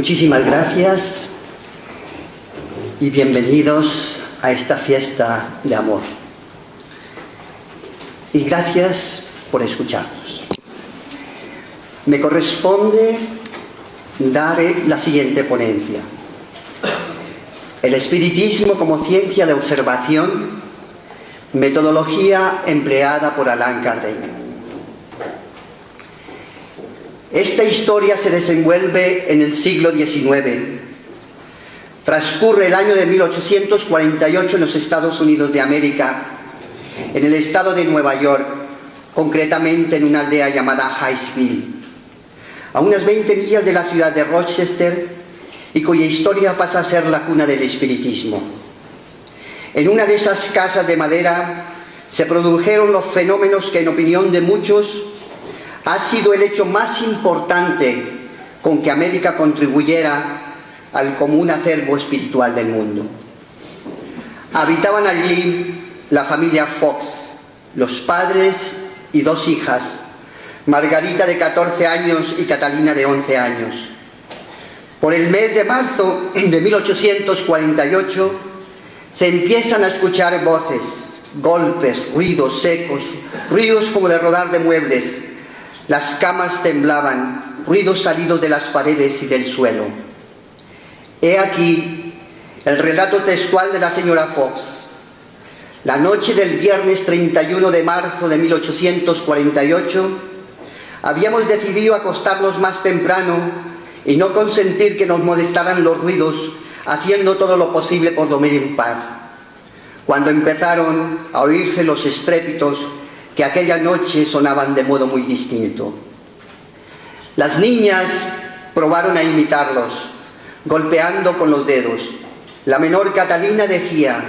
Muchísimas gracias y bienvenidos a esta fiesta de amor. Y gracias por escucharnos. Me corresponde dar la siguiente ponencia: el espiritismo como ciencia de observación, metodología empleada por Allan Kardec. Esta historia se desenvuelve en el siglo XIX. Transcurre el año de 1848 en los Estados Unidos de América, en el estado de Nueva York, concretamente en una aldea llamada Hinesville, a unas 20 millas de la ciudad de Rochester, y cuya historia pasa a ser la cuna del espiritismo. En una de esas casas de madera se produjeron los fenómenos que, en opinión de muchos, ha sido el hecho más importante con que América contribuyera al común acervo espiritual del mundo. Habitaban allí la familia Fox, los padres y dos hijas, Margarita de 14 años y Catalina de 11 años. Por el mes de marzo de 1848 se empiezan a escuchar voces, golpes, ruidos secos, ruidos como de rodar de muebles. Las camas temblaban, ruidos salidos de las paredes y del suelo. He aquí el relato textual de la señora Fox. La noche del viernes 31 de marzo de 1848, habíamos decidido acostarnos más temprano y no consentir que nos molestaran los ruidos, haciendo todo lo posible por dormir en paz, cuando empezaron a oírse los estrépitos que aquella noche sonaban de modo muy distinto. Las niñas probaron a imitarlos, golpeando con los dedos. La menor Catalina decía: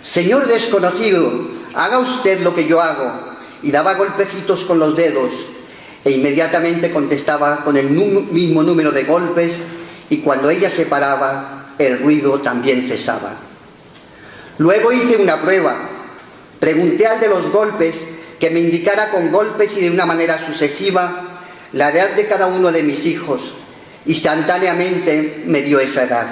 «Señor desconocido, haga usted lo que yo hago», y daba golpecitos con los dedos, e inmediatamente contestaba con el mismo número de golpes, y cuando ella se paraba, el ruido también cesaba. Luego hice una prueba. Pregunté al de los golpes que me indicara con golpes y de una manera sucesiva la edad de cada uno de mis hijos. Instantáneamente me dio esa edad,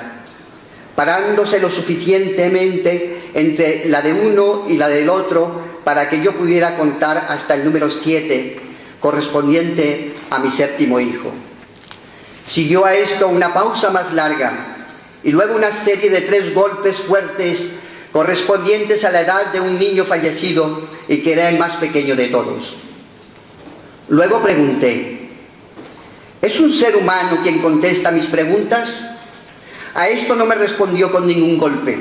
parándose lo suficientemente entre la de uno y la del otro para que yo pudiera contar hasta el número 7, correspondiente a mi séptimo hijo. Siguió a esto una pausa más larga y luego una serie de 3 golpes fuertes correspondientes a la edad de un niño fallecido y que era el más pequeño de todos. Luego pregunté: ¿es un ser humano quien contesta mis preguntas? A esto no me respondió con ningún golpe.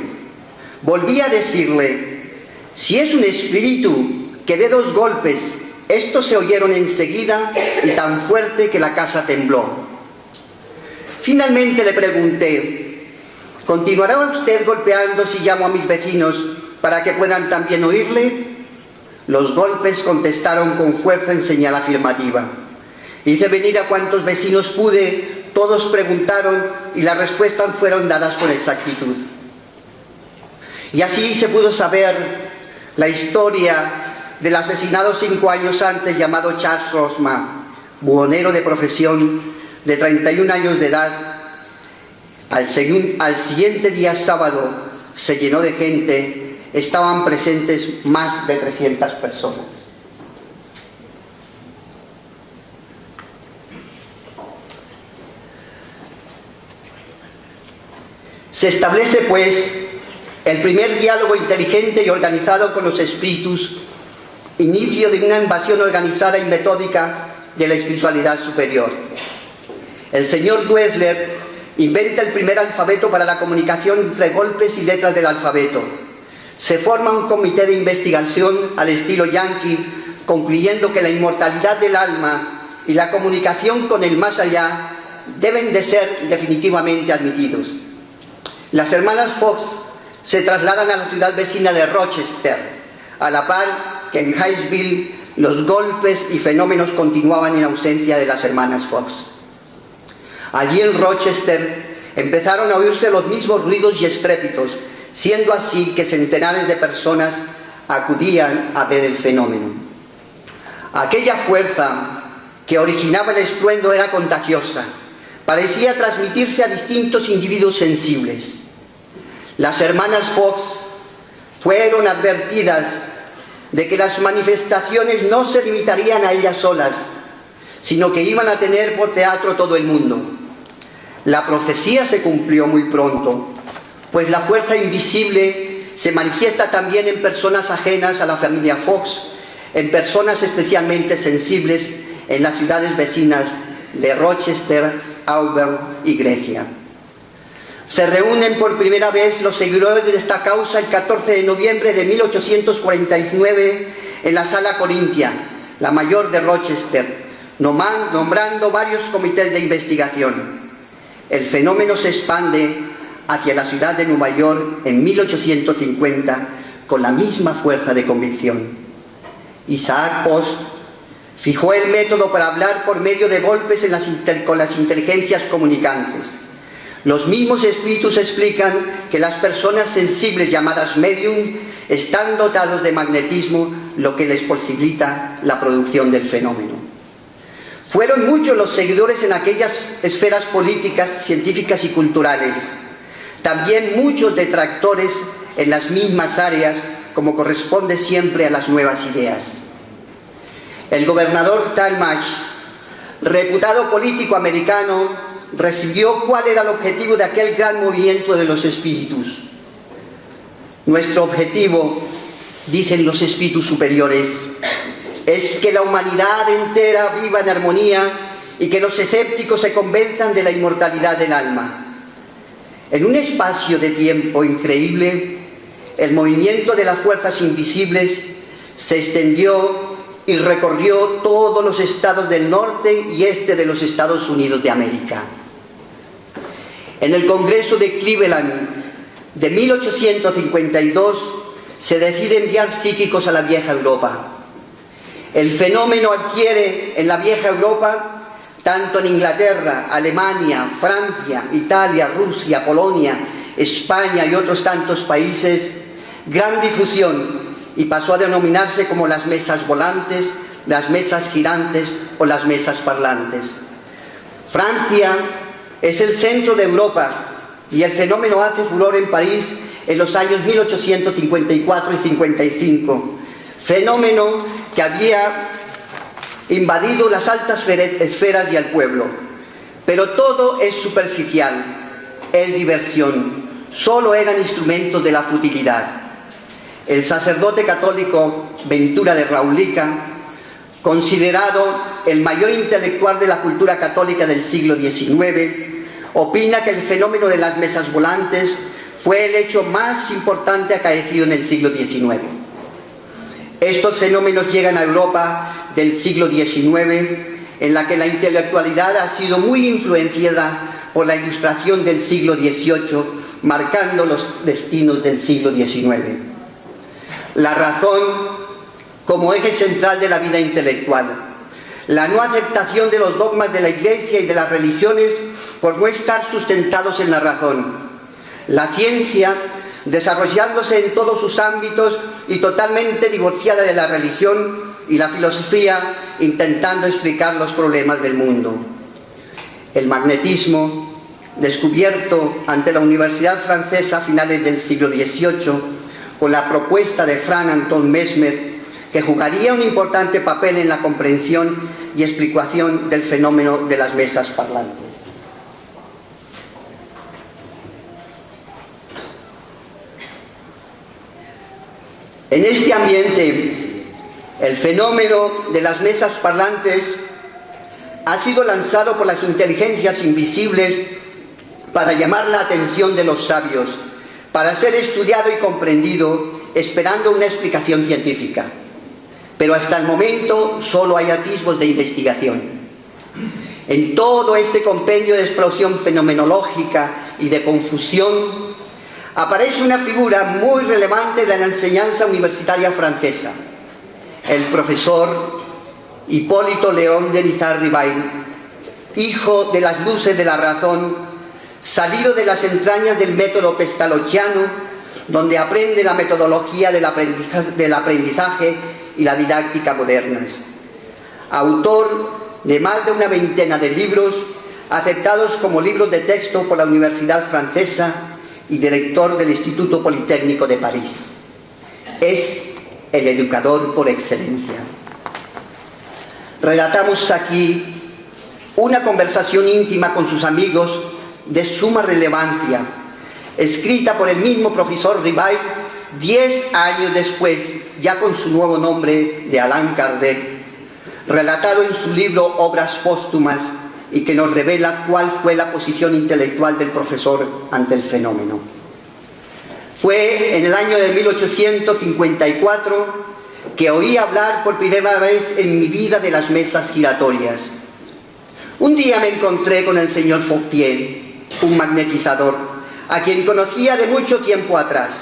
Volví a decirle: si es un espíritu, que dé 2 golpes. Estos se oyeron enseguida y tan fuerte que la casa tembló. Finalmente le pregunté: ¿continuará usted golpeando si llamo a mis vecinos para que puedan también oírle? Los golpes contestaron con fuerza en señal afirmativa. Hice venir a cuantos vecinos pude, todos preguntaron y las respuestas fueron dadas con exactitud. Y así se pudo saber la historia del asesinado 5 años antes llamado Charles Rosman, buhonero de profesión de 31 años de edad. Al siguiente día sábado se llenó de gente, estaban presentes más de 300 personas. Se establece, pues, el primer diálogo inteligente y organizado con los espíritus, inicio de una invasión organizada y metódica de la espiritualidad superior. El señor Dwetzler inventa el primer alfabeto para la comunicación entre golpes y letras del alfabeto. Se forma un comité de investigación al estilo yankee, concluyendo que la inmortalidad del alma y la comunicación con el más allá deben de ser definitivamente admitidos. Las hermanas Fox se trasladan a la ciudad vecina de Rochester, a la par que en Hinesville los golpes y fenómenos continuaban en ausencia de las hermanas Fox. Allí en Rochester empezaron a oírse los mismos ruidos y estrépitos, siendo así que centenares de personas acudían a ver el fenómeno. Aquella fuerza que originaba el estruendo era contagiosa, parecía transmitirse a distintos individuos sensibles. Las hermanas Fox fueron advertidas de que las manifestaciones no se limitarían a ellas solas, sino que iban a tener por teatro todo el mundo. La profecía se cumplió muy pronto, pues la fuerza invisible se manifiesta también en personas ajenas a la familia Fox, en personas especialmente sensibles en las ciudades vecinas de Rochester, Auburn y Grecia. Se reúnen por primera vez los seguidores de esta causa el 14 de noviembre de 1849 en la Sala Corintia, la mayor de Rochester, nombrando varios comités de investigación. El fenómeno se expande hacia la ciudad de Nueva York en 1850 con la misma fuerza de convicción. Isaac Post fijó el método para hablar por medio de golpes con las inteligencias comunicantes. Los mismos espíritus explican que las personas sensibles llamadas medium están dotados de magnetismo, lo que les posibilita la producción del fenómeno. Fueron muchos los seguidores en aquellas esferas políticas, científicas y culturales. También muchos detractores en las mismas áreas, como corresponde siempre a las nuevas ideas. El gobernador Talmadge, reputado político americano, recibió cuál era el objetivo de aquel gran movimiento de los espíritus. Nuestro objetivo, dicen los espíritus superiores, es que la humanidad entera viva en armonía y que los escépticos se convenzan de la inmortalidad del alma. En un espacio de tiempo increíble, el movimiento de las fuerzas invisibles se extendió y recorrió todos los estados del norte y este de los Estados Unidos de América. En el Congreso de Cleveland de 1852 se decide enviar psíquicos a la vieja Europa. El fenómeno adquiere en la vieja Europa, tanto en Inglaterra, Alemania, Francia, Italia, Rusia, Polonia, España y otros tantos países, gran difusión y pasó a denominarse como las mesas volantes, las mesas girantes o las mesas parlantes. Francia es el centro de Europa y el fenómeno hace furor en París en los años 1854 y 55, fenómeno que había invadido las altas esferas y al pueblo. Pero todo es superficial, es diversión, solo eran instrumentos de la futilidad. El sacerdote católico Ventura de Raulica, considerado el mayor intelectual de la cultura católica del siglo XIX, opina que el fenómeno de las mesas volantes fue el hecho más importante acaecido en el siglo XIX. Estos fenómenos llegan a Europa del siglo XIX, en la que la intelectualidad ha sido muy influenciada por la Ilustración del siglo XVIII, marcando los destinos del siglo XIX. La razón como eje central de la vida intelectual, la no aceptación de los dogmas de la Iglesia y de las religiones por no estar sustentados en la razón, la ciencia desarrollándose en todos sus ámbitos y totalmente divorciada de la religión, y la filosofía intentando explicar los problemas del mundo. El magnetismo, descubierto ante la Universidad Francesa a finales del siglo XVIII, con la propuesta de Franz Anton Mesmer, que jugaría un importante papel en la comprensión y explicación del fenómeno de las mesas parlantes. En este ambiente, el fenómeno de las mesas parlantes ha sido lanzado por las inteligencias invisibles para llamar la atención de los sabios, para ser estudiado y comprendido, esperando una explicación científica. Pero hasta el momento solo hay atisbos de investigación. En todo este compendio de explosión fenomenológica y de confusión, aparece una figura muy relevante de la enseñanza universitaria francesa, el profesor Hipólito León de Lizarri-Bail, hijo de las luces de la razón, salido de las entrañas del método pestalozziano, donde aprende la metodología del aprendizaje y la didáctica modernas. Autor de más de una veintena de libros, aceptados como libros de texto por la Universidad Francesa y director del Instituto Politécnico de París. Es el educador por excelencia. Relatamos aquí una conversación íntima con sus amigos de suma relevancia, escrita por el mismo profesor Rivail 10 años después, ya con su nuevo nombre de Allan Kardec, relatado en su libro Obras Póstumas, y que nos revela cuál fue la posición intelectual del profesor ante el fenómeno. Fue en el año de 1854 que oí hablar por primera vez en mi vida de las mesas giratorias. Un día me encontré con el señor Fouquier, un magnetizador, a quien conocía de mucho tiempo atrás.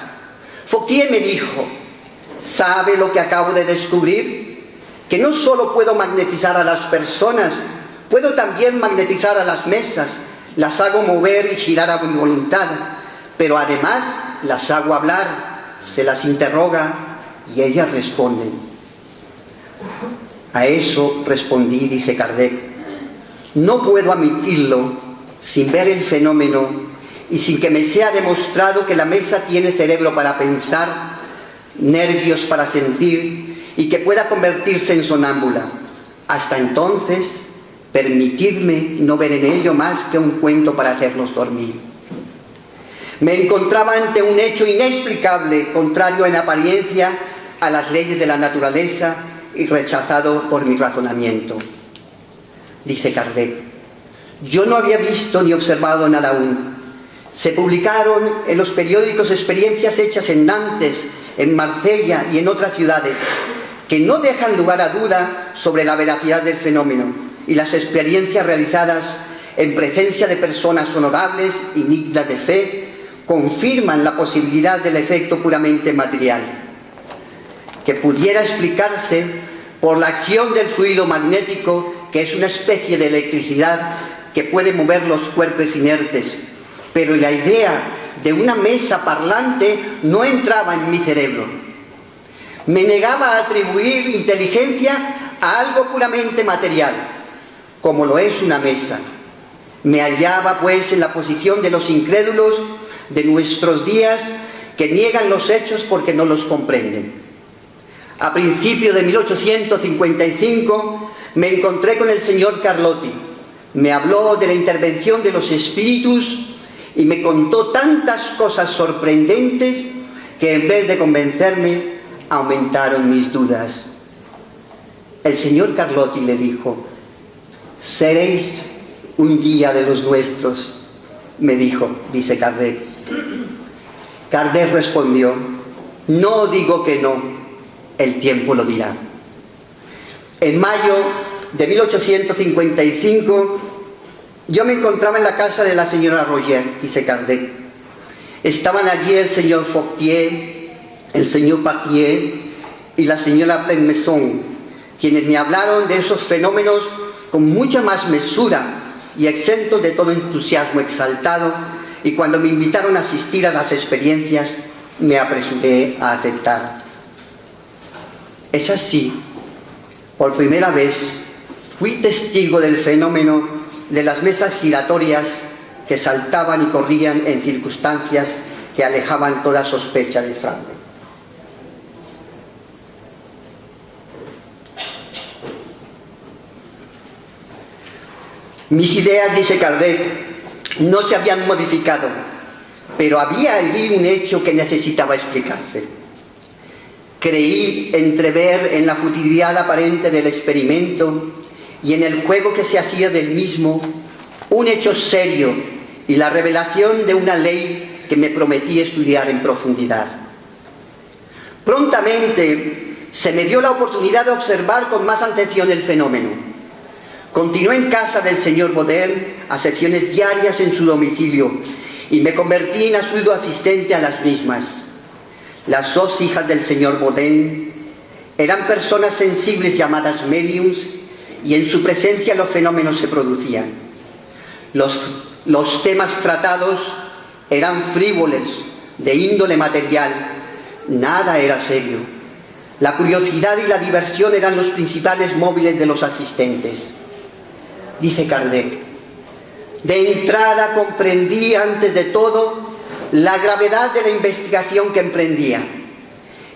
Fouquier me dijo: ¿sabe lo que acabo de descubrir? Que no solo puedo magnetizar a las personas, puedo también magnetizar a las mesas, las hago mover y girar a mi voluntad, pero además las hago hablar, se las interroga y ellas responden. A eso respondí, dice Kardec: no puedo admitirlo sin ver el fenómeno y sin que me sea demostrado que la mesa tiene cerebro para pensar, nervios para sentir y que pueda convertirse en sonámbula. Hasta entonces, permitidme no ver en ello más que un cuento para hacernos dormir. Me encontraba ante un hecho inexplicable, contrario en apariencia a las leyes de la naturaleza y rechazado por mi razonamiento. Dice Kardec: yo no había visto ni observado nada aún. Se publicaron en los periódicos experiencias hechas en Nantes, en Marsella y en otras ciudades, que no dejan lugar a duda sobre la veracidad del fenómeno, y las experiencias realizadas en presencia de personas honorables y dignas de fe confirman la posibilidad del efecto puramente material, que pudiera explicarse por la acción del fluido magnético, que es una especie de electricidad que puede mover los cuerpos inertes, pero la idea de una mesa parlante no entraba en mi cerebro. Me negaba a atribuir inteligencia a algo puramente material, como lo es una mesa. Me hallaba pues en la posición de los incrédulos de nuestros días, que niegan los hechos porque no los comprenden. A principios de 1855 me encontré con el señor Carlotti. Me habló de la intervención de los espíritus y me contó tantas cosas sorprendentes que en vez de convencerme aumentaron mis dudas. El señor Carlotti le dijo: seréis un día de los nuestros, me dijo, dice Kardec. Kardec respondió: no digo que no, el tiempo lo dirá. En mayo de 1855 yo me encontraba en la casa de la señora Roger, dice Kardec. Estaban allí el señor Fouquier, el señor Patier y la señora Plenmaison, quienes me hablaron de esos fenómenos con mucha más mesura y exentos de todo entusiasmo exaltado, y cuando me invitaron a asistir a las experiencias me apresuré a aceptar. Es así, por primera vez fui testigo del fenómeno de las mesas giratorias que saltaban y corrían en circunstancias que alejaban toda sospecha de fraude. Mis ideas, dice Kardec, no se habían modificado, pero había allí un hecho que necesitaba explicarse. Creí entrever en la futilidad aparente del experimento y en el juego que se hacía del mismo un hecho serio y la revelación de una ley que me prometí estudiar en profundidad. Prontamente se me dio la oportunidad de observar con más atención el fenómeno. Continué en casa del señor Baudin a sesiones diarias en su domicilio y me convertí en asiduo asistente a las mismas. Las dos hijas del señor Baudin eran personas sensibles llamadas médiums, y en su presencia los fenómenos se producían. Los temas tratados eran frívolos, de índole material, nada era serio. La curiosidad y la diversión eran los principales móviles de los asistentes. Dice Kardec: De entrada comprendí antes de todo la gravedad de la investigación que emprendía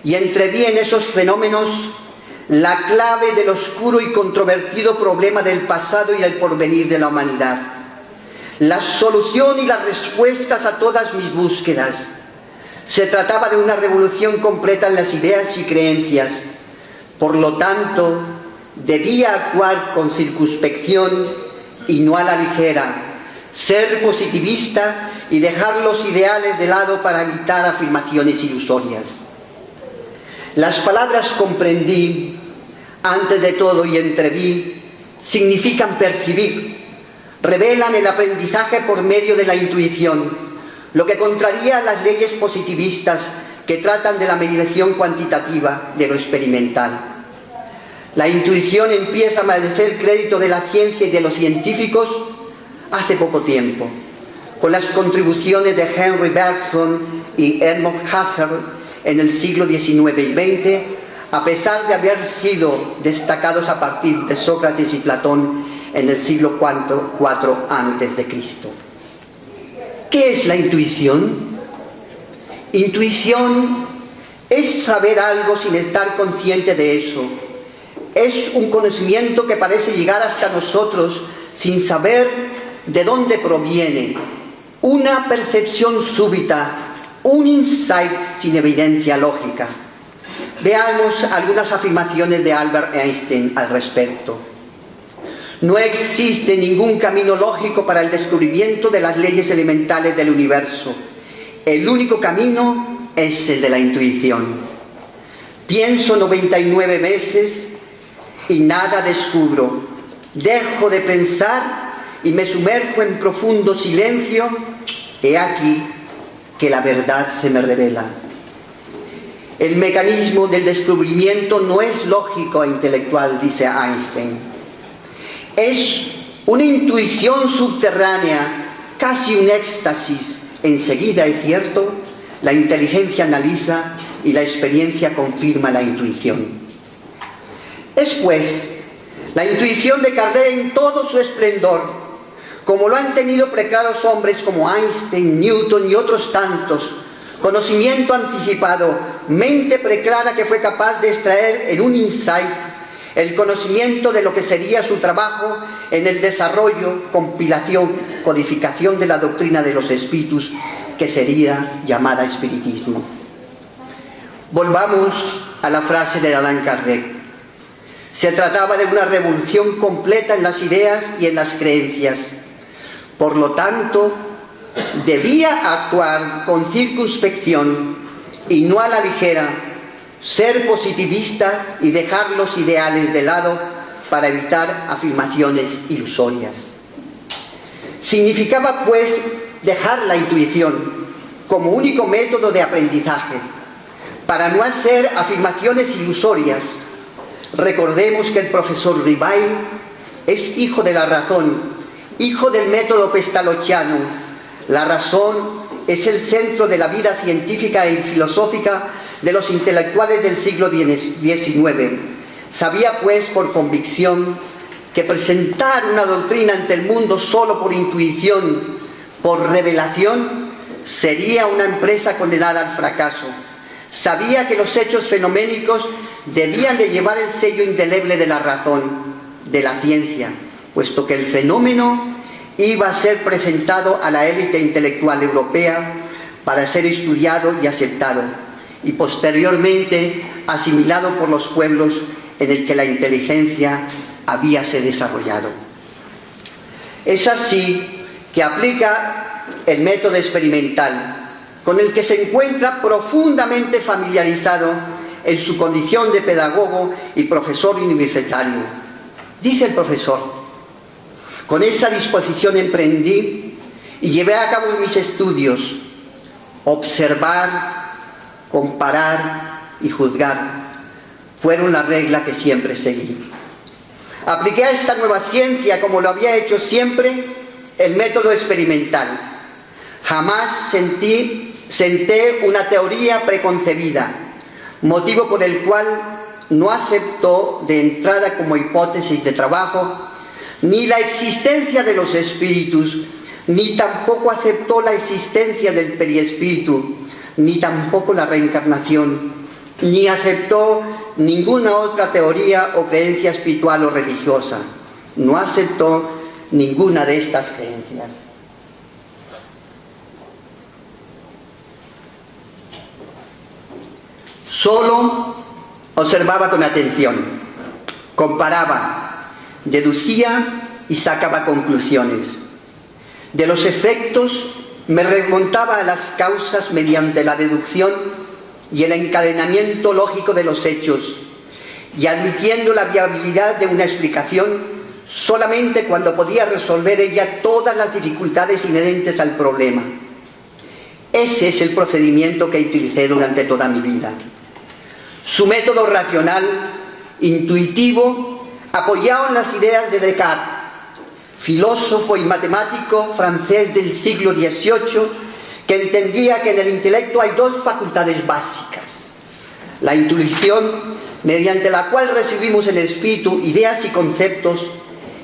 y entreví en esos fenómenos la clave del oscuro y controvertido problema del pasado y el porvenir de la humanidad, la solución y las respuestas a todas mis búsquedas. Se trataba de una revolución completa en las ideas y creencias. Por lo tanto, debía actuar con circunspección y no a la ligera, ser positivista y dejar los ideales de lado para evitar afirmaciones ilusorias. Las palabras comprendí, antes de todo, y entreví, significan percibir, revelan el aprendizaje por medio de la intuición, lo que contraría las leyes positivistas que tratan de la medición cuantitativa de lo experimental. La intuición empieza a merecer crédito de la ciencia y de los científicos hace poco tiempo, con las contribuciones de Henry Bergson y Edmund Husserl en el siglo XIX y XX, a pesar de haber sido destacados a partir de Sócrates y Platón en el siglo IV a.C. ¿Qué es la intuición? Intuición es saber algo sin estar consciente de eso. Es un conocimiento que parece llegar hasta nosotros sin saber de dónde proviene. Una percepción súbita, un insight sin evidencia lógica. Veamos algunas afirmaciones de Albert Einstein al respecto. No existe ningún camino lógico para el descubrimiento de las leyes elementales del universo. El único camino es el de la intuición. Pienso 99 veces y nada descubro. Dejo de pensar y me sumerjo en profundo silencio. He aquí que la verdad se me revela. El mecanismo del descubrimiento no es lógico e intelectual, dice Einstein. Es una intuición subterránea, casi un éxtasis. Enseguida, es cierto, la inteligencia analiza y la experiencia confirma la intuición. Es pues la intuición de Kardec en todo su esplendor, como lo han tenido preclaros hombres como Einstein, Newton y otros tantos, conocimiento anticipado, mente preclara que fue capaz de extraer en un insight el conocimiento de lo que sería su trabajo en el desarrollo, compilación, codificación de la doctrina de los espíritus, que sería llamada espiritismo. Volvamos a la frase de Allan Kardec. Se trataba de una revolución completa en las ideas y en las creencias. Por lo tanto, debía actuar con circunspección y no a la ligera, ser positivista y dejar los ideales de lado para evitar afirmaciones ilusorias. Significaba, pues, dejar la intuición como único método de aprendizaje, para no hacer afirmaciones ilusorias. Recordemos que el profesor Rivail es hijo de la razón, hijo del método pestalozziano. La razón es el centro de la vida científica y filosófica de los intelectuales del siglo XIX. Sabía, pues, por convicción, que presentar una doctrina ante el mundo solo por intuición, por revelación, sería una empresa condenada al fracaso. Sabía que los hechos fenoménicos debían de llevar el sello indeleble de la razón, de la ciencia, puesto que el fenómeno iba a ser presentado a la élite intelectual europea para ser estudiado y aceptado, y posteriormente asimilado por los pueblos en el que la inteligencia habíase desarrollado. Es así que aplica el método experimental, con el que se encuentra profundamente familiarizado en su condición de pedagogo y profesor universitario. Dice el profesor: con esa disposición emprendí y llevé a cabo mis estudios. Observar, comparar y juzgar fueron la regla que siempre seguí. Apliqué a esta nueva ciencia, como lo había hecho siempre, el método experimental. Jamás senté una teoría preconcebida, motivo por el cual no aceptó de entrada como hipótesis de trabajo ni la existencia de los espíritus, ni tampoco aceptó la existencia del periespíritu, ni tampoco la reencarnación, ni aceptó ninguna otra teoría o creencia espiritual o religiosa. No aceptó ninguna de estas creencias. Solo observaba con atención, comparaba, deducía y sacaba conclusiones. De los efectos me remontaba a las causas mediante la deducción y el encadenamiento lógico de los hechos, y admitiendo la viabilidad de una explicación solamente cuando podía resolver ella todas las dificultades inherentes al problema. Ese es el procedimiento que utilicé durante toda mi vida. Su método racional, intuitivo, apoyado en las ideas de Descartes, filósofo y matemático francés del siglo XVIII, que entendía que en el intelecto hay dos facultades básicas: la intuición, mediante la cual recibimos en el espíritu ideas y conceptos,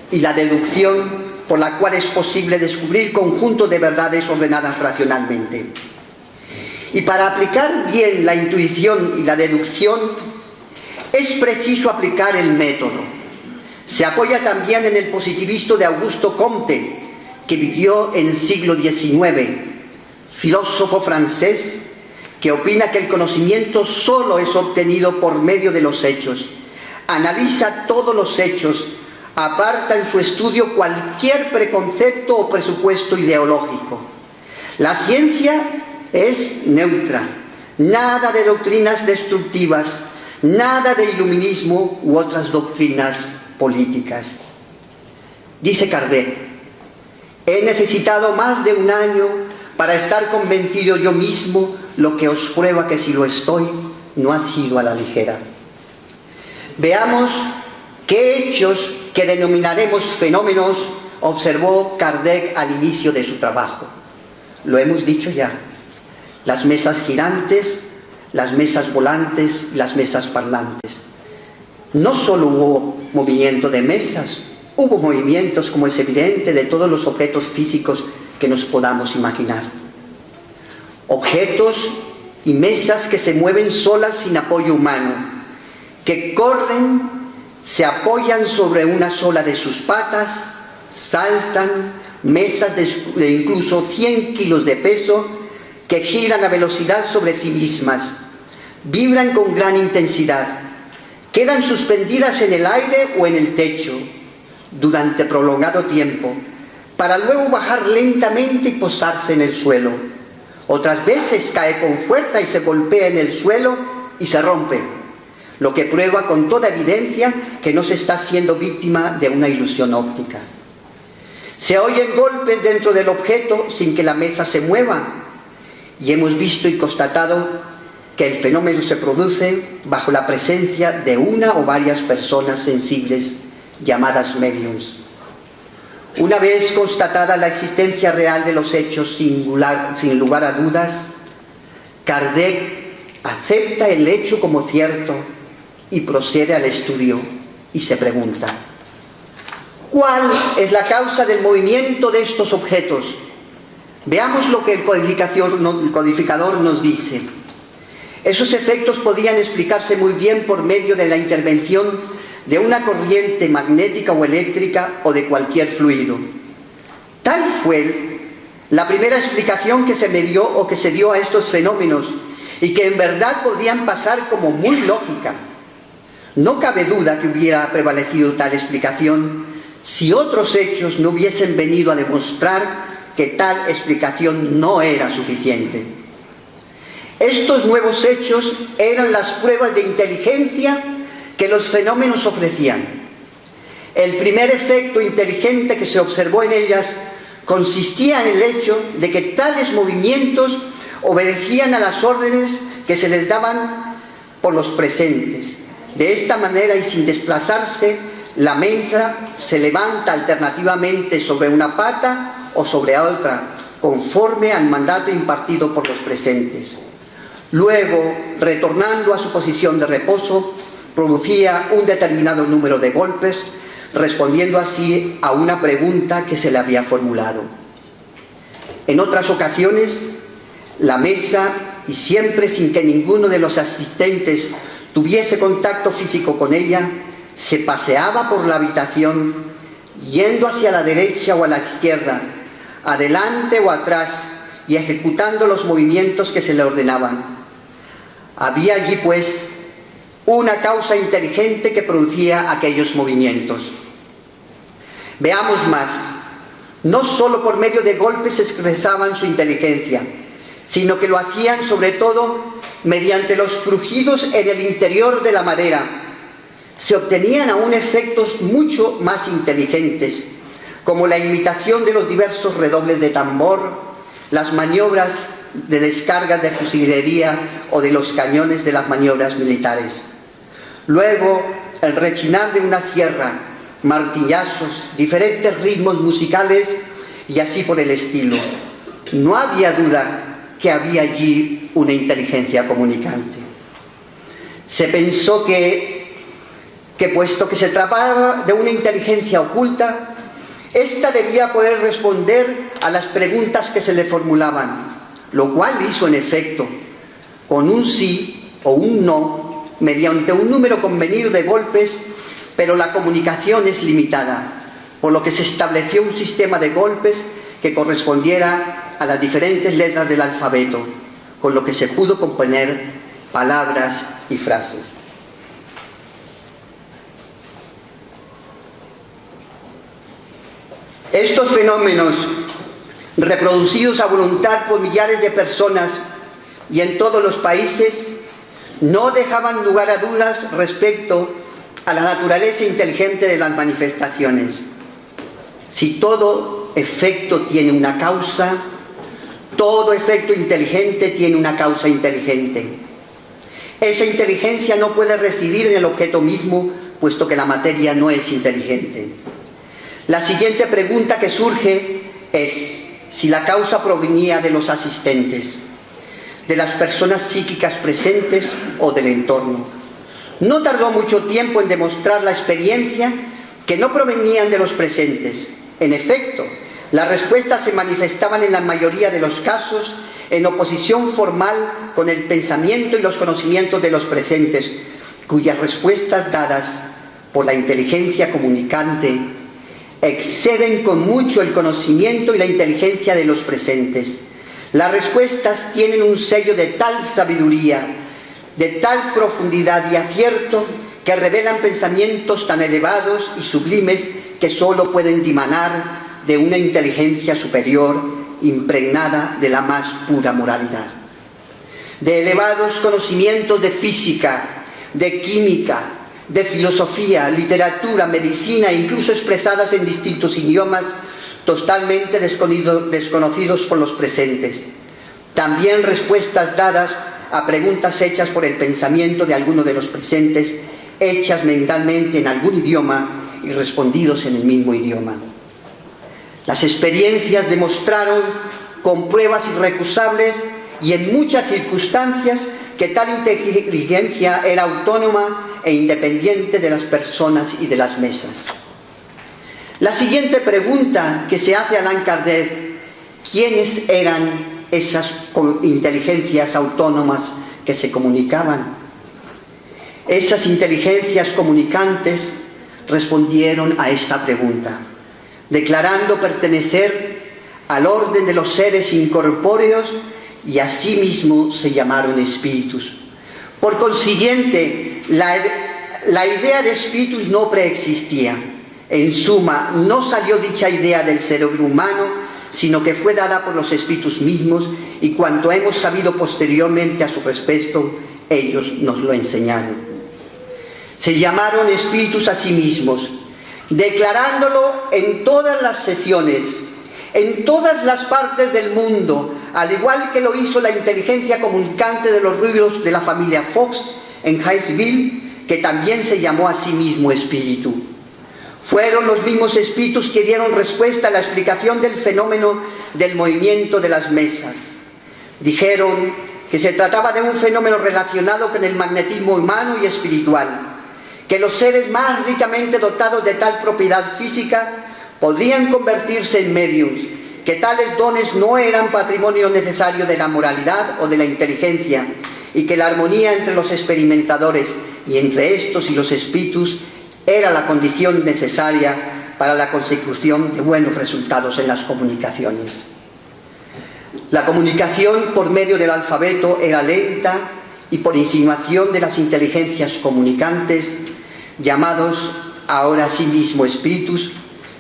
y la deducción, por la cual es posible descubrir conjuntos de verdades ordenadas racionalmente. Y para aplicar bien la intuición y la deducción, es preciso aplicar el método. Se apoya también en el positivismo de Auguste Comte, que vivió en el siglo XIX, filósofo francés, que opina que el conocimiento solo es obtenido por medio de los hechos. Analiza todos los hechos, aparta en su estudio cualquier preconcepto o presupuesto ideológico. La ciencia es neutra, nada de doctrinas destructivas, nada de iluminismo u otras doctrinas políticas. Dice Kardec: he necesitado más de un año para estar convencido yo mismo, lo que os prueba que si lo estoy, no ha sido a la ligera. Veamos qué hechos que denominaremos fenómenos observó Kardec al inicio de su trabajo. Lo hemos dicho ya: las mesas girantes, las mesas volantes y las mesas parlantes. No solo hubo movimiento de mesas, hubo movimientos, como es evidente, de todos los objetos físicos que nos podamos imaginar. Objetos y mesas que se mueven solas sin apoyo humano, que corren, se apoyan sobre una sola de sus patas, saltan, mesas de incluso 100 kilos de peso, que giran a velocidad sobre sí mismas, vibran con gran intensidad, quedan suspendidas en el aire o en el techo durante prolongado tiempo, para luego bajar lentamente y posarse en el suelo. Otras veces cae con fuerza y se golpea en el suelo y se rompe, lo que prueba con toda evidencia que no se está siendo víctima de una ilusión óptica. Se oyen golpes dentro del objeto sin que la mesa se mueva, y hemos visto y constatado que el fenómeno se produce bajo la presencia de una o varias personas sensibles llamadas médiums. Una vez constatada la existencia real de los hechos sin lugar a dudas, Kardec acepta el hecho como cierto y procede al estudio y se pregunta: ¿cuál es la causa del movimiento de estos objetos? Veamos lo que el codificador nos dice. Esos efectos podían explicarse muy bien por medio de la intervención de una corriente magnética o eléctrica o de cualquier fluido. Tal fue la primera explicación que se me dio o que se dio a estos fenómenos, y que en verdad podían pasar como muy lógica. No cabe duda que hubiera prevalecido tal explicación si otros hechos no hubiesen venido a demostrar que tal explicación no era suficiente. Estos nuevos hechos eran las pruebas de inteligencia que los fenómenos ofrecían. El primer efecto inteligente que se observó en ellas consistía en el hecho de que tales movimientos obedecían a las órdenes que se les daban por los presentes. De esta manera, y sin desplazarse, la mesa se levanta alternativamente sobre una pata o sobre otra, conforme al mandato impartido por los presentes. Luego, retornando a su posición de reposo, producía un determinado número de golpes, respondiendo así a una pregunta que se le había formulado. En otras ocasiones, la mesa, y siempre sin que ninguno de los asistentes tuviese contacto físico con ella, se paseaba por la habitación, yendo hacia la derecha o a la izquierda, adelante o atrás, y ejecutando los movimientos que se le ordenaban. Había allí, pues, una causa inteligente que producía aquellos movimientos. Veamos más. No solo por medio de golpes expresaban su inteligencia, sino que lo hacían sobre todo mediante los crujidos en el interior de la madera. Se obtenían aún efectos mucho más inteligentes, como la imitación de los diversos redobles de tambor, las maniobras de descargas de fusilería o de los cañones de las maniobras militares. Luego, el rechinar de una sierra, martillazos, diferentes ritmos musicales y así por el estilo. No había duda que había allí una inteligencia comunicante. Se pensó que puesto que se trataba de una inteligencia oculta, ésta debía poder responder a las preguntas que se le formulaban, lo cual hizo en efecto, con un sí o un no, mediante un número convenido de golpes, pero la comunicación es limitada, por lo que se estableció un sistema de golpes que correspondiera a las diferentes letras del alfabeto, con lo que se pudo componer palabras y frases. Estos fenómenos, reproducidos a voluntad por millares de personas y en todos los países, no dejaban lugar a dudas respecto a la naturaleza inteligente de las manifestaciones. Si todo efecto tiene una causa, todo efecto inteligente tiene una causa inteligente. Esa inteligencia no puede residir en el objeto mismo, puesto que la materia no es inteligente. La siguiente pregunta que surge es si la causa provenía de los asistentes, de las personas psíquicas presentes o del entorno. No tardó mucho tiempo en demostrar la experiencia que no provenían de los presentes. En efecto, las respuestas se manifestaban en la mayoría de los casos en oposición formal con el pensamiento y los conocimientos de los presentes, cuyas respuestas dadas por la inteligencia comunicante exceden con mucho el conocimiento y la inteligencia de los presentes. Las respuestas tienen un sello de tal sabiduría, de tal profundidad y acierto, que revelan pensamientos tan elevados y sublimes que sólo pueden dimanar de una inteligencia superior impregnada de la más pura moralidad. De elevados conocimientos de física, de química, de filosofía, literatura, medicina, incluso expresadas en distintos idiomas totalmente desconocidos por los presentes. También respuestas dadas a preguntas hechas por el pensamiento de alguno de los presentes, hechas mentalmente en algún idioma y respondidos en el mismo idioma. Las experiencias demostraron con pruebas irrecusables y en muchas circunstancias que tal inteligencia era autónoma e independiente de las personas y de las mesas. La siguiente pregunta que se hace Allan Kardec: ¿quiénes eran esas inteligencias autónomas que se comunicaban? Esas inteligencias comunicantes respondieron a esta pregunta, declarando pertenecer al orden de los seres incorpóreos y asimismo se llamaron espíritus. Por consiguiente, la idea de espíritus no preexistía. En suma, no salió dicha idea del cerebro humano, sino que fue dada por los espíritus mismos, y cuanto hemos sabido posteriormente a su respecto, ellos nos lo enseñaron. Se llamaron espíritus a sí mismos, declarándolo en todas las sesiones, en todas las partes del mundo, al igual que lo hizo la inteligencia comunicante de los ruidos de la familia Fox en Hinesville, que también se llamó a sí mismo espíritu. Fueron los mismos espíritus que dieron respuesta a la explicación del fenómeno del movimiento de las mesas. Dijeron que se trataba de un fenómeno relacionado con el magnetismo humano y espiritual, que los seres más ricamente dotados de tal propiedad física podrían convertirse en mediums, que tales dones no eran patrimonio necesario de la moralidad o de la inteligencia, y que la armonía entre los experimentadores y entre estos y los espíritus era la condición necesaria para la consecución de buenos resultados en las comunicaciones. La comunicación por medio del alfabeto era lenta y por insinuación de las inteligencias comunicantes, llamados ahora sí mismo espíritus,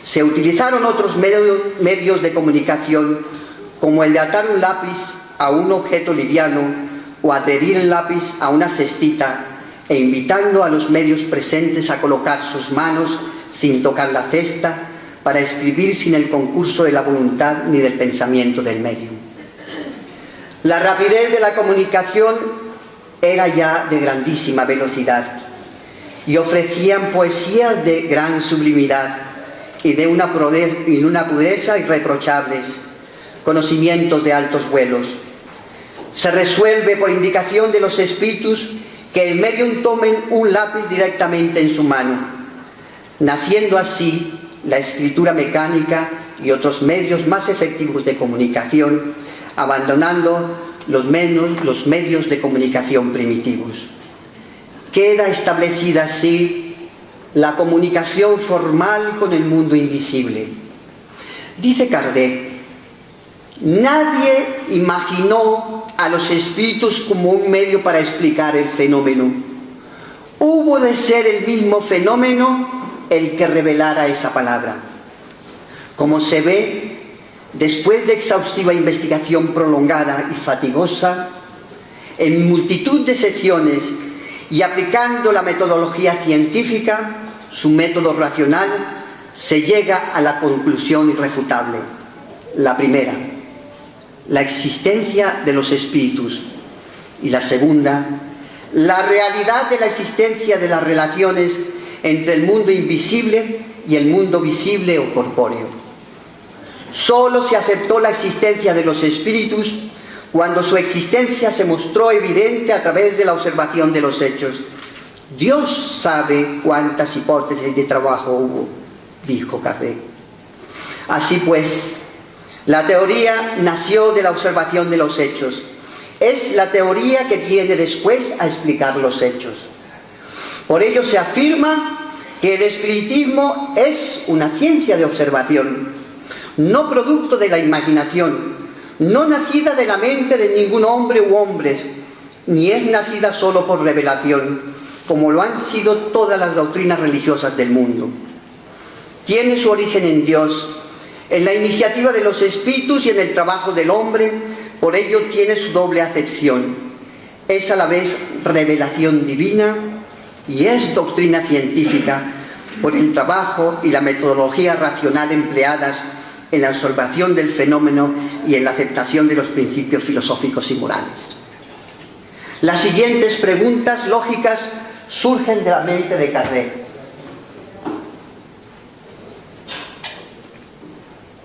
se utilizaron otros medios de comunicación, como el de atar un lápiz a un objeto liviano o adherir el lápiz a una cestita, e invitando a los medios presentes a colocar sus manos sin tocar la cesta, para escribir sin el concurso de la voluntad ni del pensamiento del medio. La rapidez de la comunicación era ya de grandísima velocidad y ofrecían poesías de gran sublimidad y de una pureza irreprochables, conocimientos de altos vuelos. Se resuelve por indicación de los espíritus que el medium tomen un lápiz directamente en su mano, naciendo así la escritura mecánica y otros medios más efectivos de comunicación, abandonando los medios de comunicación primitivos. Queda establecida así la comunicación formal con el mundo invisible. Dice Kardec: nadie imaginó a los espíritus como un medio para explicar el fenómeno. Hubo de ser el mismo fenómeno el que revelara esa palabra. Como se ve, después de exhaustiva investigación prolongada y fatigosa, en multitud de sesiones y aplicando la metodología científica, su método racional, se llega a la conclusión irrefutable. La primera, la existencia de los espíritus, y la segunda, la realidad de la existencia de las relaciones entre el mundo invisible y el mundo visible o corpóreo. Solo se aceptó la existencia de los espíritus cuando su existencia se mostró evidente a través de la observación de los hechos. Dios sabe cuántas hipótesis de trabajo hubo, dijo Kardec. Así pues, la teoría nació de la observación de los hechos. Es la teoría que viene después a explicar los hechos. Por ello se afirma que el espiritismo es una ciencia de observación, no producto de la imaginación, no nacida de la mente de ningún hombre u hombres, ni es nacida solo por revelación, como lo han sido todas las doctrinas religiosas del mundo. Tiene su origen en Dios, en la iniciativa de los espíritus y en el trabajo del hombre. Por ello tiene su doble acepción. Es a la vez revelación divina y es doctrina científica por el trabajo y la metodología racional empleadas en la observación del fenómeno y en la aceptación de los principios filosóficos y morales. Las siguientes preguntas lógicas surgen de la mente de Kardec.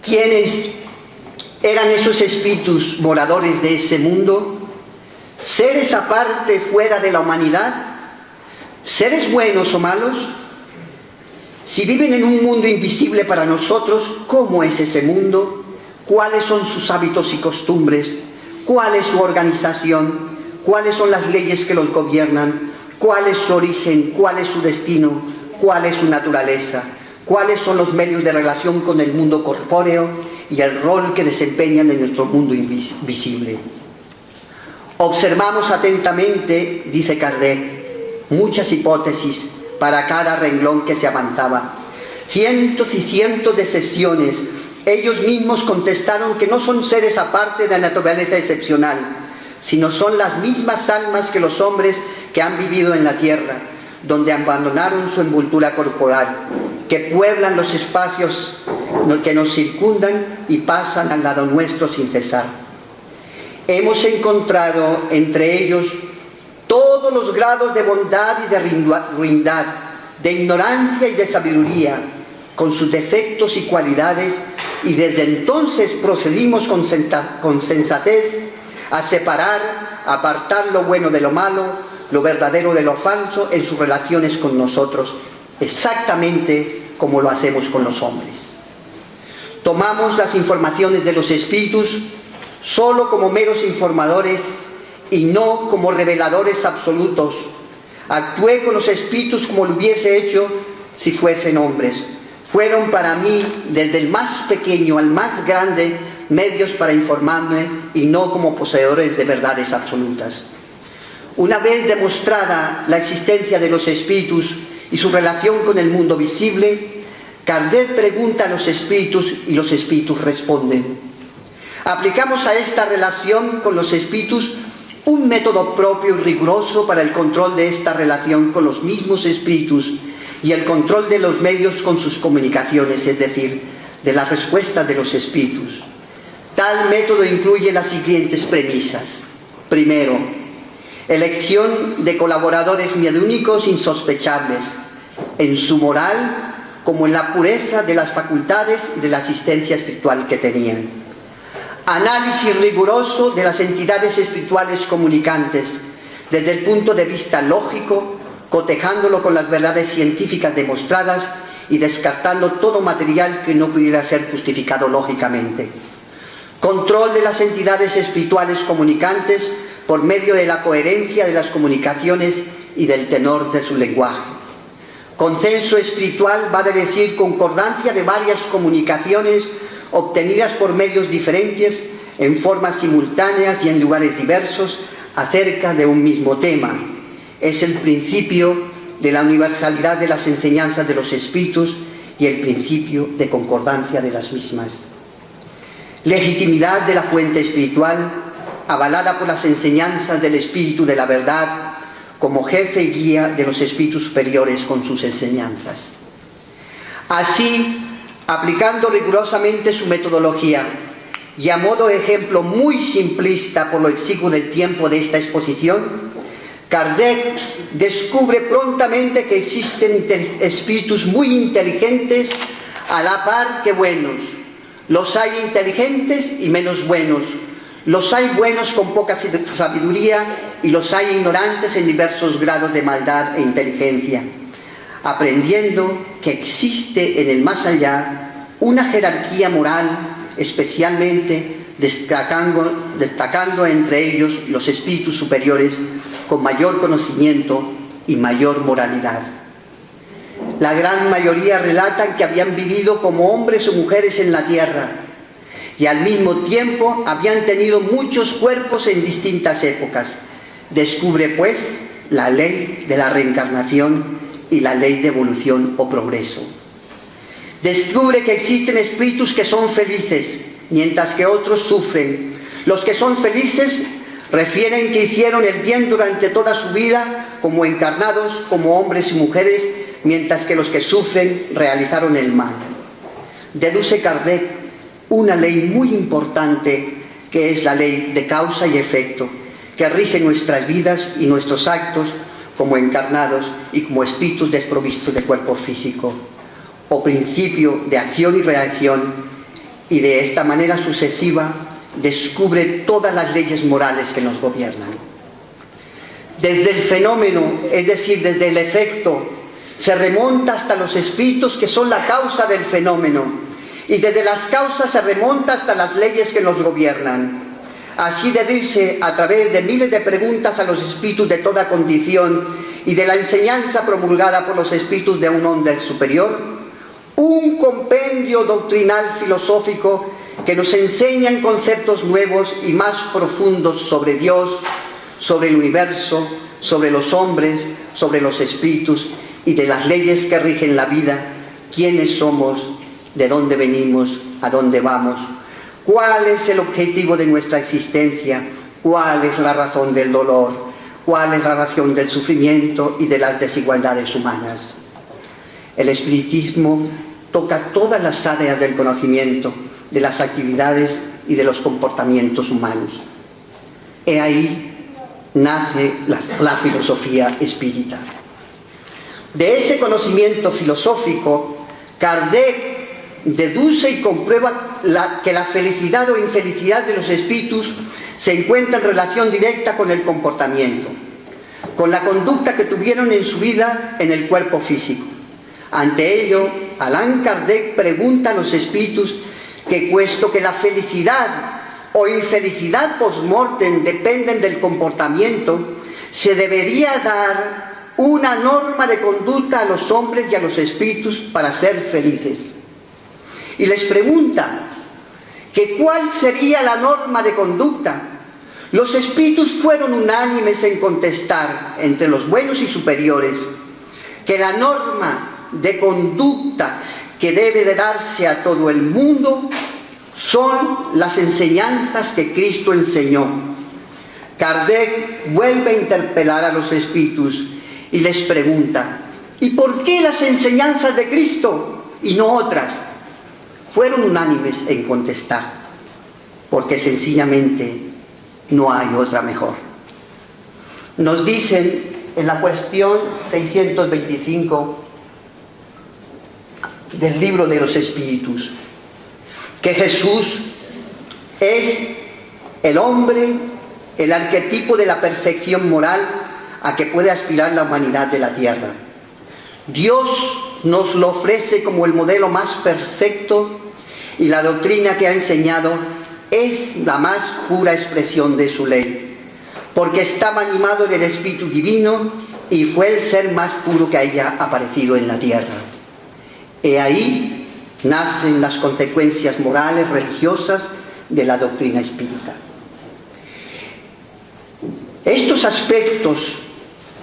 ¿Quiénes eran esos espíritus moradores de ese mundo? ¿Seres aparte fuera de la humanidad? ¿Seres buenos o malos? Si viven en un mundo invisible para nosotros, ¿cómo es ese mundo? ¿Cuáles son sus hábitos y costumbres? ¿Cuál es su organización? ¿Cuáles son las leyes que los gobiernan? ¿Cuál es su origen? ¿Cuál es su destino? ¿Cuál es su naturaleza? ¿Cuáles son los medios de relación con el mundo corpóreo y el rol que desempeñan en nuestro mundo invisible? Observamos atentamente, dice Kardec, muchas hipótesis para cada renglón que se avanzaba. Cientos y cientos de sesiones. Ellos mismos contestaron que no son seres aparte de la naturaleza excepcional, sino son las mismas almas que los hombres que han vivido en la tierra, donde abandonaron su envoltura corporal, que pueblan los espacios que nos circundan y pasan al lado nuestro sin cesar. Hemos encontrado entre ellos todos los grados de bondad y de ruindad, de ignorancia y de sabiduría, con sus defectos y cualidades, y desde entonces procedimos con sensatez a separar, a apartar lo bueno de lo malo, lo verdadero de lo falso en sus relaciones con nosotros, exactamente como lo hacemos con los hombres. Tomamos las informaciones de los espíritus solo como meros informadores y no como reveladores absolutos. Actué con los espíritus como lo hubiese hecho si fuesen hombres. Fueron para mí, desde el más pequeño al más grande, medios para informarme y no como poseedores de verdades absolutas. Una vez demostrada la existencia de los espíritus y su relación con el mundo visible, Kardec pregunta a los espíritus y los espíritus responden. Aplicamos a esta relación con los espíritus un método propio y riguroso para el control de esta relación con los mismos espíritus y el control de los medios con sus comunicaciones, es decir, de las respuestas de los espíritus. Tal método incluye las siguientes premisas. Primero, elección de colaboradores mediúnicos insospechables, en su moral como en la pureza de las facultades y de la asistencia espiritual que tenían. Análisis riguroso de las entidades espirituales comunicantes, desde el punto de vista lógico, cotejándolo con las verdades científicas demostradas y descartando todo material que no pudiera ser justificado lógicamente. Control de las entidades espirituales comunicantes por medio de la coherencia de las comunicaciones y del tenor de su lenguaje. Consenso espiritual va a decir concordancia de varias comunicaciones obtenidas por medios diferentes, en formas simultáneas y en lugares diversos, acerca de un mismo tema. Es el principio de la universalidad de las enseñanzas de los espíritus y el principio de concordancia de las mismas. Legitimidad de la fuente espiritual, avalada por las enseñanzas del Espíritu de la Verdad, como jefe y guía de los espíritus superiores con sus enseñanzas. Así, aplicando rigurosamente su metodología y a modo de ejemplo muy simplista por lo exiguo del tiempo de esta exposición, Kardec descubre prontamente que existen espíritus muy inteligentes a la par que buenos. Los hay inteligentes y menos buenos. Los hay buenos con poca sabiduría y los hay ignorantes en diversos grados de maldad e inteligencia, aprendiendo que existe en el más allá una jerarquía moral, especialmente destacando entre ellos los espíritus superiores con mayor conocimiento y mayor moralidad. La gran mayoría relatan que habían vivido como hombres o mujeres en la tierra y al mismo tiempo habían tenido muchos cuerpos en distintas épocas. Descubre pues la ley de la reencarnación y la ley de evolución o progreso. Descubre que existen espíritus que son felices, mientras que otros sufren. Los que son felices refieren que hicieron el bien durante toda su vida como encarnados, como hombres y mujeres, mientras que los que sufren realizaron el mal. Deduce Kardec una ley muy importante, que es la ley de causa y efecto, que rige nuestras vidas y nuestros actos como encarnados y como espíritus desprovistos de cuerpo físico, o principio de acción y reacción, y de esta manera sucesiva descubre todas las leyes morales que nos gobiernan. Desde el fenómeno, es decir, desde el efecto, se remonta hasta los espíritus que son la causa del fenómeno, y desde las causas se remonta hasta las leyes que nos gobiernan. Así deduce a través de miles de preguntas a los espíritus de toda condición y de la enseñanza promulgada por los espíritus de un orden superior, un compendio doctrinal filosófico que nos enseñan conceptos nuevos y más profundos sobre Dios, sobre el universo, sobre los hombres, sobre los espíritus y de las leyes que rigen la vida, quiénes somos, de dónde venimos, a dónde vamos, cuál es el objetivo de nuestra existencia, cuál es la razón del dolor, cuál es la razón del sufrimiento y de las desigualdades humanas. El espiritismo toca todas las áreas del conocimiento, de las actividades y de los comportamientos humanos. He ahí nace la filosofía espírita. De ese conocimiento filosófico, Kardec deduce y comprueba que la felicidad o infelicidad de los espíritus se encuentra en relación directa con el comportamiento, con la conducta que tuvieron en su vida en el cuerpo físico. Ante ello, Allan Kardec pregunta a los espíritus que puesto que la felicidad o infelicidad post-mortem dependen del comportamiento, se debería dar una norma de conducta a los hombres y a los espíritus para ser felices. Y les pregunta que cuál sería la norma de conducta. Los espíritus fueron unánimes en contestar, entre los buenos y superiores, que la norma de conducta que debe de darse a todo el mundo son las enseñanzas que Cristo enseñó. Kardec vuelve a interpelar a los espíritus y les pregunta: ¿y por qué las enseñanzas de Cristo y no otras? Fueron unánimes en contestar: porque sencillamente no hay otra mejor. Nos dicen en la cuestión 625 del Libro de los Espíritus que Jesús es el hombre, el arquetipo de la perfección moral a que puede aspirar la humanidad de la tierra. Dios nos lo ofrece como el modelo más perfecto, y la doctrina que ha enseñado es la más pura expresión de su ley, porque estaba animado del Espíritu Divino y fue el ser más puro que haya aparecido en la tierra. He ahí nacen las consecuencias morales, religiosas de la doctrina espírita. Estos aspectos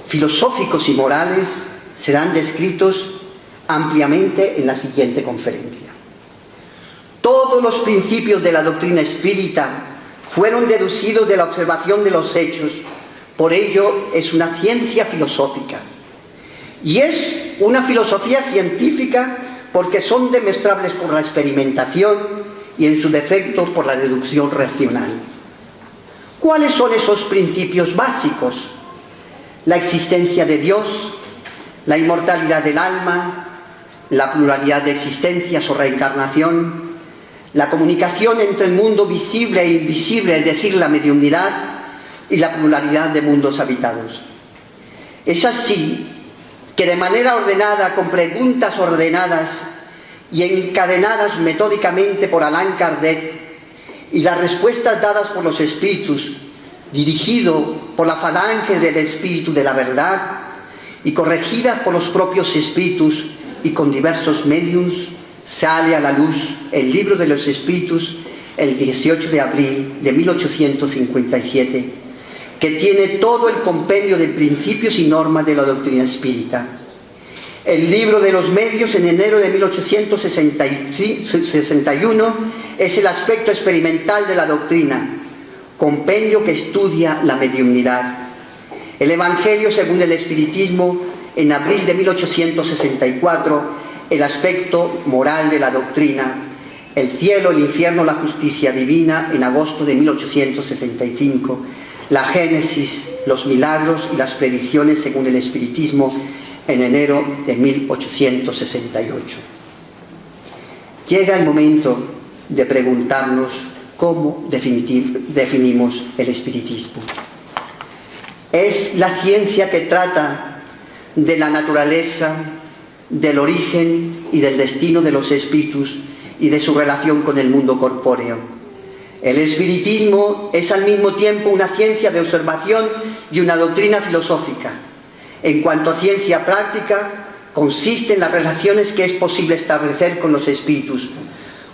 filosóficos y morales serán descritos ampliamente en la siguiente conferencia. Todos los principios de la doctrina espírita fueron deducidos de la observación de los hechos, por ello es una ciencia filosófica. Y es una filosofía científica porque son demostrables por la experimentación y en su defecto por la deducción racional. ¿Cuáles son esos principios básicos? La existencia de Dios, la inmortalidad del alma, la pluralidad de existencias o reencarnación, la comunicación entre el mundo visible e invisible, es decir, la mediunidad, y la pluralidad de mundos habitados. Es así que de manera ordenada, con preguntas ordenadas y encadenadas metódicamente por Allan Kardec, y las respuestas dadas por los espíritus, dirigido por la falange del espíritu de la verdad, y corregidas por los propios espíritus y con diversos mediums, sale a la luz el Libro de los Espíritus el 18 de abril de 1857, que tiene todo el compendio de principios y normas de la doctrina espírita. El Libro de los Medios, en enero de 1861, es el aspecto experimental de la doctrina, compendio que estudia la mediunidad. El Evangelio según el Espiritismo, en abril de 1864, el aspecto moral de la doctrina. El cielo, el infierno, la justicia divina, en agosto de 1865. La Génesis, los milagros y las predicciones según el Espiritismo, en enero de 1868. Llega el momento de preguntarnos cómo definimos el espiritismo. Es la ciencia que trata de la naturaleza, del origen y del destino de los espíritus y de su relación con el mundo corpóreo. El espiritismo es al mismo tiempo una ciencia de observación y una doctrina filosófica. En cuanto a ciencia práctica, consiste en las relaciones que es posible establecer con los espíritus.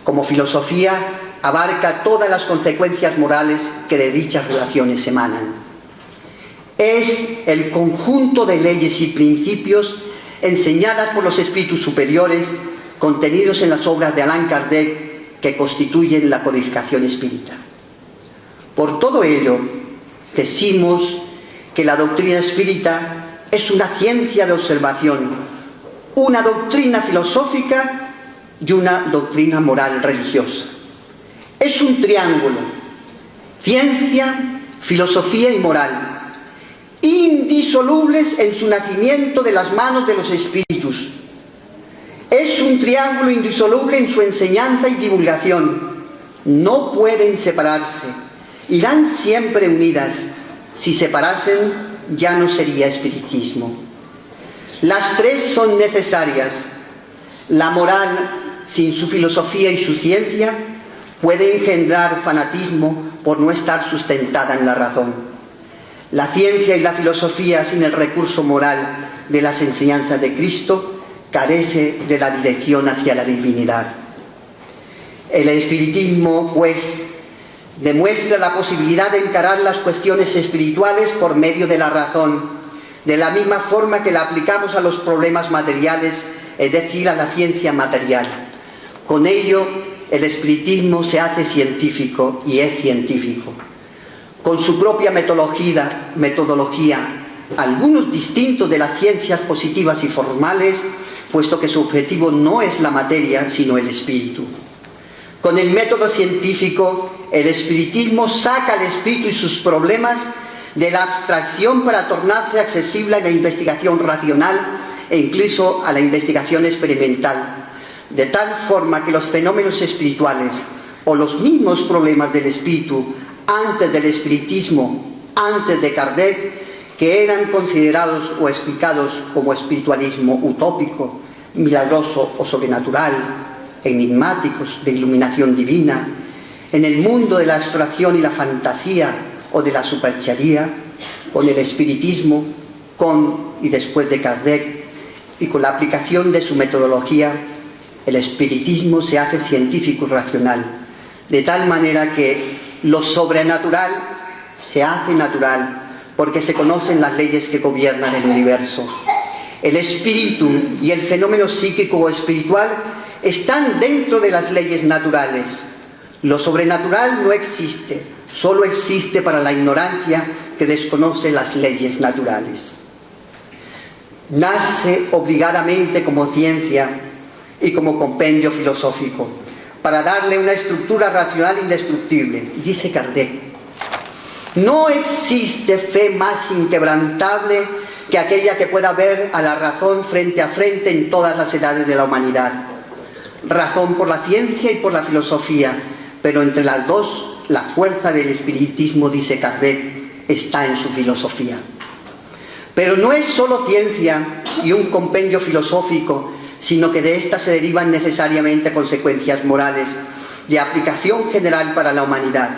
Como filosofía, abarca todas las consecuencias morales que de dichas relaciones emanan. Es el conjunto de leyes y principios enseñadas por los espíritus superiores, contenidos en las obras de Allan Kardec, que constituyen la codificación espírita. Por todo ello, decimos que la doctrina espírita es una ciencia de observación, una doctrina filosófica y una doctrina moral religiosa. Es un triángulo: ciencia, filosofía y moral, indisolubles en su nacimiento de las manos de los espíritus. Es un triángulo indisoluble en su enseñanza y divulgación. No pueden separarse, irán siempre unidas. Si separasen, ya no sería espiritismo. Las tres son necesarias. La moral, sin su filosofía y su ciencia, puede engendrar fanatismo por no estar sustentada en la razón. La ciencia y la filosofía sin el recurso moral de las enseñanzas de Cristo carece de la dirección hacia la divinidad. El espiritismo, pues, demuestra la posibilidad de encarar las cuestiones espirituales por medio de la razón, de la misma forma que la aplicamos a los problemas materiales, es decir, a la ciencia material. Con ello, el espiritismo se hace científico y es científico. Con su propia metodología, algunos distintos de las ciencias positivas y formales, puesto que su objetivo no es la materia, sino el espíritu. Con el método científico, el espiritismo saca al espíritu y sus problemas de la abstracción para tornarse accesible a la investigación racional e incluso a la investigación experimental, de tal forma que los fenómenos espirituales o los mismos problemas del espíritu antes del espiritismo, antes de Kardec, que eran considerados o explicados como espiritualismo utópico, milagroso o sobrenatural, enigmáticos de iluminación divina, en el mundo de la abstracción y la fantasía o de la superchería, con el espiritismo, con y después de Kardec, y con la aplicación de su metodología, el espiritismo se hace científico y racional, de tal manera que lo sobrenatural se hace natural, porque se conocen las leyes que gobiernan el universo. El espíritu y el fenómeno psíquico o espiritual están dentro de las leyes naturales. Lo sobrenatural no existe, solo existe para la ignorancia que desconoce las leyes naturales. Nace obligadamente como ciencia y como compendio filosófico, para darle una estructura racional indestructible. Dice Kardec: no existe fe más inquebrantable que aquella que pueda ver a la razón frente a frente en todas las edades de la humanidad. Razón por la ciencia y por la filosofía, pero entre las dos, la fuerza del espiritismo, dice Kardec, está en su filosofía. Pero no es solo ciencia y un compendio filosófico, sino que de ésta se derivan necesariamente consecuencias morales, de aplicación general para la humanidad.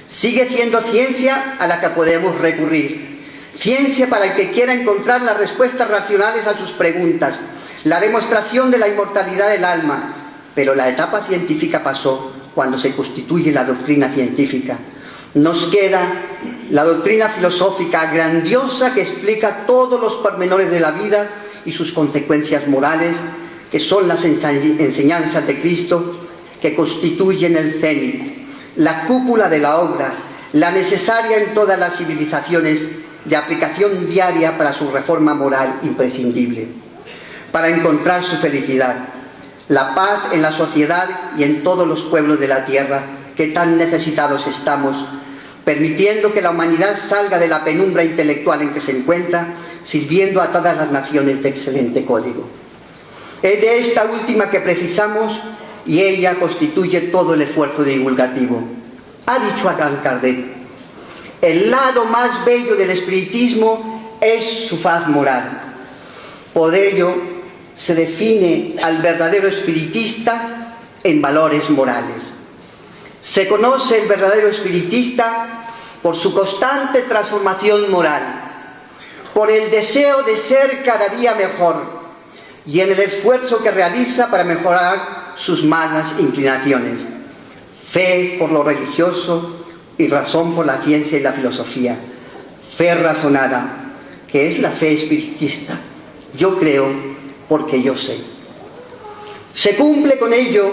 Sigue siendo ciencia a la que podemos recurrir, ciencia para el que quiera encontrar las respuestas racionales a sus preguntas, la demostración de la inmortalidad del alma, pero la etapa científica pasó cuando se constituye la doctrina científica. Nos queda la doctrina filosófica grandiosa que explica todos los pormenores de la vida y sus consecuencias morales, que son las enseñanzas de Cristo, que constituyen el cenit, la cúpula de la obra, la necesaria en todas las civilizaciones, de aplicación diaria para su reforma moral imprescindible, para encontrar su felicidad, la paz en la sociedad y en todos los pueblos de la tierra, que tan necesitados estamos, permitiendo que la humanidad salga de la penumbra intelectual en que se encuentra, sirviendo a todas las naciones de excelente código. Es de esta última que precisamos y ella constituye todo el esfuerzo divulgativo. Ha dicho Allan Kardec: el lado más bello del espiritismo es su faz moral. Por ello se define al verdadero espiritista en valores morales. Se conoce el verdadero espiritista por su constante transformación moral, por el deseo de ser cada día mejor y en el esfuerzo que realiza para mejorar sus malas inclinaciones. Fe por lo religioso y razón por la ciencia y la filosofía. Fe razonada, que es la fe espiritista. Yo creo porque yo sé. Se cumple con ello,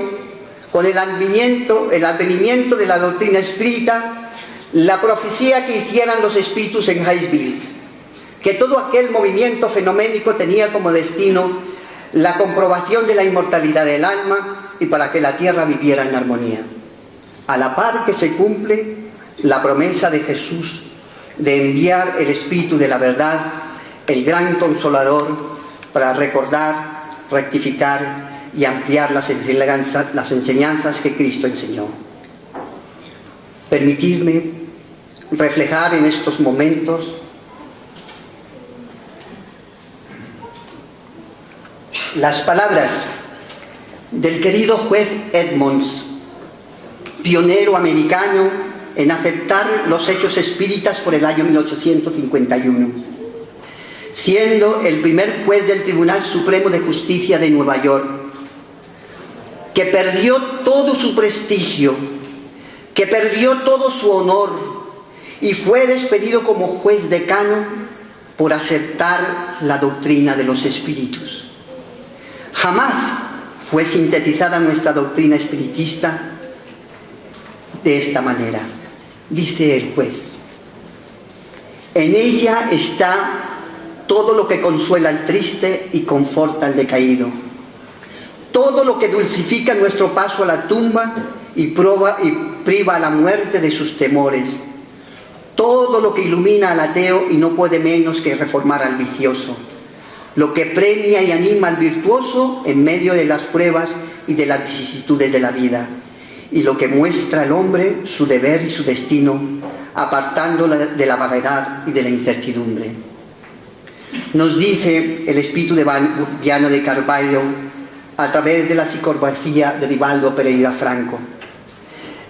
con el advenimiento de la doctrina espírita, la profecía que hicieran los espíritus en Hillsville, que todo aquel movimiento fenoménico tenía como destino la comprobación de la inmortalidad del alma y para que la tierra viviera en armonía. A la par que se cumple la promesa de Jesús de enviar el Espíritu de la verdad, el gran Consolador, para recordar, rectificar y ampliar las enseñanzas que Cristo enseñó. Permitidme reflejar en estos momentos las palabras del querido juez Edmonds, pionero americano en aceptar los hechos espíritas por el año 1851, siendo el primer juez del Tribunal Supremo de Justicia de Nueva York, que perdió todo su prestigio, que perdió todo su honor y fue despedido como juez decano por aceptar la doctrina de los espíritus. Jamás fue sintetizada nuestra doctrina espiritista de esta manera. Dice el juez: en ella está todo lo que consuela al triste y conforta al decaído, todo lo que dulcifica nuestro paso a la tumba y priva a la muerte de sus temores, todo lo que ilumina al ateo y no puede menos que reformar al vicioso, lo que premia y anima al virtuoso en medio de las pruebas y de las vicisitudes de la vida, y lo que muestra al hombre su deber y su destino, apartándolo de la vaguedad y de la incertidumbre. Nos dice el espíritu de Viana de Carvalho a través de la psicografía de Divaldo Pereira Franco: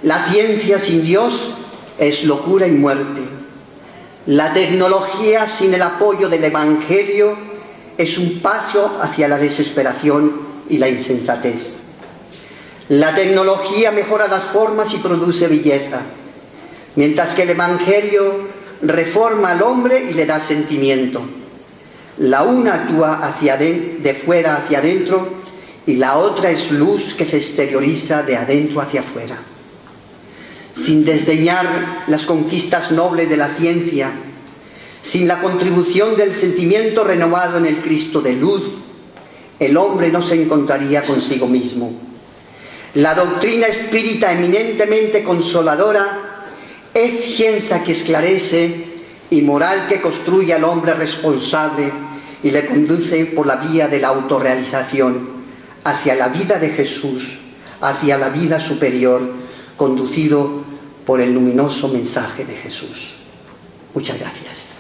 la ciencia sin Dios es locura y muerte. La tecnología sin el apoyo del Evangelio es un paso hacia la desesperación y la insensatez. La tecnología mejora las formas y produce belleza, mientras que el Evangelio reforma al hombre y le da sentimiento. La una actúa de fuera hacia adentro y la otra es luz que se exterioriza de adentro hacia afuera. Sin desdeñar las conquistas nobles de la ciencia, sin la contribución del sentimiento renovado en el Cristo de luz, el hombre no se encontraría consigo mismo. La doctrina espírita eminentemente consoladora es ciencia que esclarece y moral que construye al hombre responsable y le conduce por la vía de la autorrealización hacia la vida de Jesús, hacia la vida superior, conducido por el luminoso mensaje de Jesús. Muchas gracias.